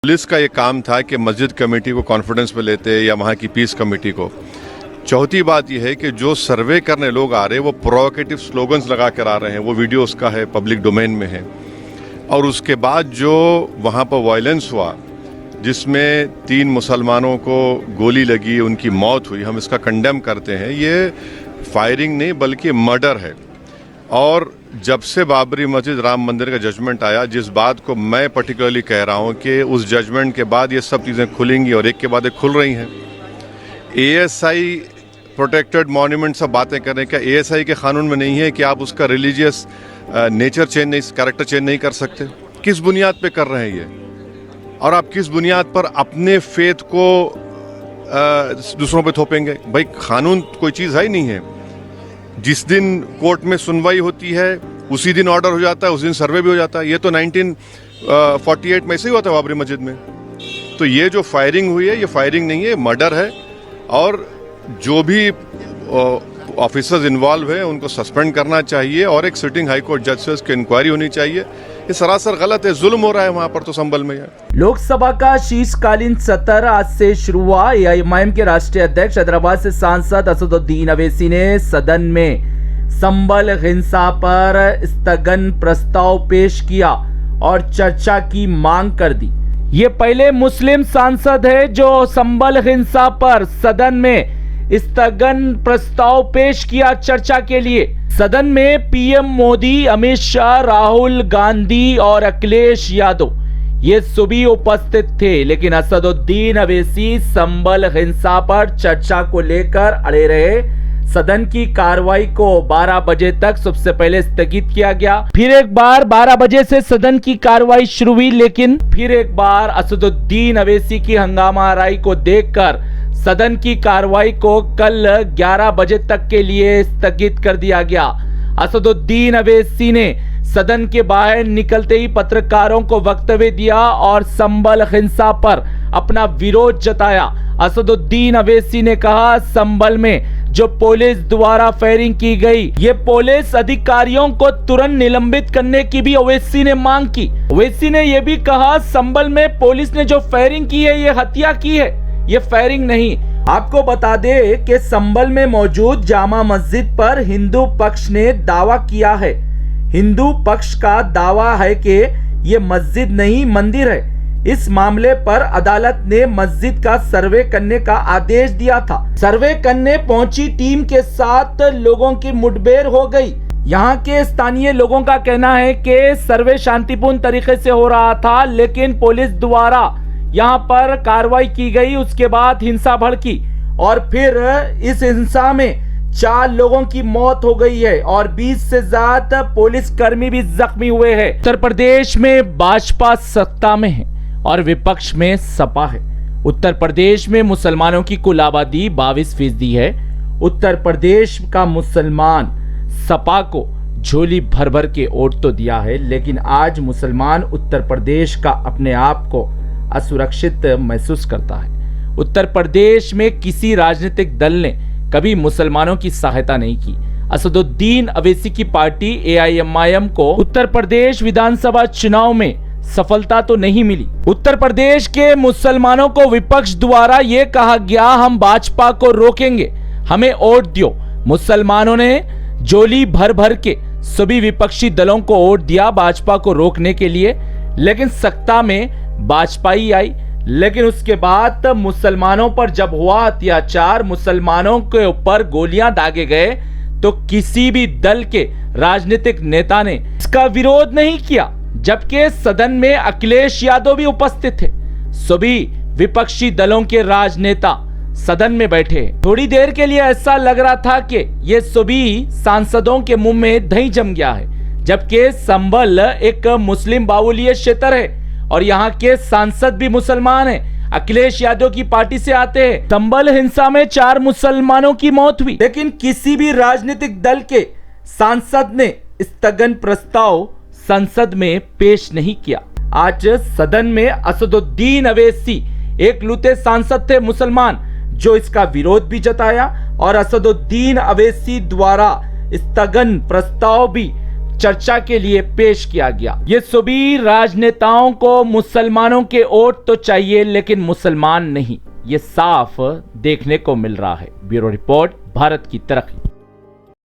Police का ये काम था कि मस्जिद कमेटी को कॉन्फिडेंस में लेते या वहाँ की पीस कमेटी को। चौथी बात यह है कि जो सर्वे करने लोग आ रहे हैं वो प्रोवोकेटिव स्लोगन्स लगा कर आ रहे हैं, वो वीडियो उसका है, पब्लिक डोमेन में है। और उसके बाद जो वहाँ पर वायलेंस हुआ जिसमें 3 मुसलमानों को गोली लगी, उनकी मौत हुई, हम इसका कंडेम करते हैं। ये फायरिंग नहीं बल्कि मर्डर है। और जब से बाबरी मस्जिद राम मंदिर का जजमेंट आया, जिस बात को मैं पर्टिकुलरली कह रहा हूँ कि उस जजमेंट के बाद ये सब चीज़ें खुलेंगी और एक के बाद एक खुल रही हैं। ASI प्रोटेक्टेड मॉन्यूमेंट सब बातें कर रहे हैं, क्या ASI के कानून में नहीं है कि आप उसका रिलीजियस नेचर चेंज नहीं, कैरेक्टर चेंज नहीं कर सकते? किस बुनियाद पे कर रहे हैं ये? और आप किस बुनियाद पर अपने फेथ को दूसरों पे थोपेंगे? भाई कानून कोई चीज़ है ही नहीं है। जिस दिन कोर्ट में सुनवाई होती है उसी दिन ऑर्डर हो जाता है, उस दिन सर्वे भी हो जाता है। ये तो 1948 में ऐसे ही हुआ था बाबरी मस्जिद में। तो ये जो फायरिंग हुई है ये फायरिंग नहीं है, मर्डर है। और जो भी ऑफिसर्स इन्वॉल्व हैं उनको सस्पेंड करना चाहिए और एक सिटिंग हाई कोर्ट जज से उसकी इंक्वायरी होनी चाहिए। ये सरासर गलत है, जुल्म हो रहा है वहां पर तो संभल में। लोकसभा का शीतकालीन सत्र आज से शुरू हुआ। AIMIM के राष्ट्रीय अध्यक्ष हैदराबाद से सांसद असदुद्दीन अवैसी ने सदन में संभल हिंसा पर स्थगन प्रस्ताव पेश किया और चर्चा की मांग कर दी। ये पहले मुस्लिम सांसद है जो संभल हिंसा पर सदन में स्थगन प्रस्ताव पेश किया चर्चा के लिए। सदन में PM मोदी, अमित शाह, राहुल गांधी और अखिलेश यादव ये सभी उपस्थित थे, लेकिन असदुद्दीन अवैसी संभल हिंसा पर चर्चा को लेकर अड़े रहे। सदन की कार्रवाई को 12 बजे तक सबसे पहले स्थगित किया गया। फिर एक बार 12 बजे से सदन की कार्रवाई शुरू हुई, लेकिन फिर एक बार असदुद्दीन अवैसी की हंगामाराई को देखकर सदन की कार्रवाई को कल 11 बजे तक के लिए स्थगित कर दिया गया। असदुद्दीन अवैसी ने सदन के बाहर निकलते ही पत्रकारों को वक्तव्य दिया और संभल हिंसा पर अपना विरोध जताया। असदुद्दीन अवैसी ने कहा, संभल में जो पुलिस द्वारा फायरिंग की गई, ये पुलिस अधिकारियों को तुरंत निलंबित करने की भी अवैसी ने मांग की। अवैसी ने यह भी कहा, संभल में पुलिस ने जो फायरिंग की है ये हत्या की है, ये फायरिंग नहीं। आपको बता दे कि संभल में मौजूद जामा मस्जिद पर हिंदू पक्ष ने दावा किया है। हिंदू पक्ष का दावा है कि ये मस्जिद नहीं मंदिर है। इस मामले पर अदालत ने मस्जिद का सर्वे करने का आदेश दिया था। सर्वे करने पहुंची टीम के साथ लोगों की मुठभेड़ हो गई। यहाँ के स्थानीय लोगों का कहना है कि सर्वे शांतिपूर्ण तरीके से हो रहा था, लेकिन पुलिस द्वारा यहाँ पर कार्रवाई की गई। उसके बाद हिंसा भड़की और फिर इस हिंसा में 4 लोगों की मौत हो गई है और 20 से ज्यादा पुलिस कर्मी भी जख्मी हुए हैं। उत्तर प्रदेश में भाजपा सत्ता में है और विपक्ष में सपा है। उत्तर प्रदेश में मुसलमानों की कुल आबादी 22% है। उत्तर प्रदेश का मुसलमान सपा को झोली भर भर के वोट तो दिया है, लेकिन आज मुसलमान उत्तर प्रदेश का अपने आप को असुरक्षित महसूस करता है। उत्तर प्रदेश में किसी राजनीतिक दल ने कभी मुसलमानों की सहायता नहीं की। असदुद्दीन अवैसी की पार्टी AIMIM को उत्तर प्रदेश विधानसभा चुनाव में सफलता तो नहीं मिली। उत्तर प्रदेश के मुसलमानों को विपक्ष द्वारा ये कहा गया, हम भाजपा को रोकेंगे, हमें वोट दियो। मुसलमानों ने झोली भर भर के सभी विपक्षी दलों को वोट दिया भाजपा को रोकने के लिए, लेकिन सत्ता में भाजपा ही आई। लेकिन उसके बाद मुसलमानों पर जब हुआ अत्याचार, मुसलमानों के ऊपर गोलियां दागे गए, तो किसी भी दल के राजनीतिक नेता ने इसका विरोध नहीं किया, जबकि सदन में अखिलेश यादव भी उपस्थित थे। सभी विपक्षी दलों के राजनेता सदन में बैठे। थोड़ी देर के लिए ऐसा लग रहा था कि ये सभी सांसदों के मुंह में दही जम गया है, जबकि संभल एक मुस्लिम बाहुल्य क्षेत्र है और यहाँ के सांसद भी मुसलमान हैं। अखिलेश यादव की पार्टी से आते हैं। संभल हिंसा में 4 मुसलमानों की मौत हुई, लेकिन किसी भी राजनीतिक दल के सांसद ने स्थगन प्रस्ताव संसद में पेश नहीं किया। आज सदन में असदुद्दीन अवैसी एकलौते सांसद थे मुसलमान जो इसका विरोध भी जताया और असदुद्दीन अवैसी द्वारा स्थगन प्रस्ताव भी चर्चा के लिए पेश किया गया। ये सभी राजनेताओं को मुसलमानों के वोट तो चाहिए, लेकिन मुसलमान नहीं, ये साफ देखने को मिल रहा है। ब्यूरो रिपोर्ट, भारत की तरक्की।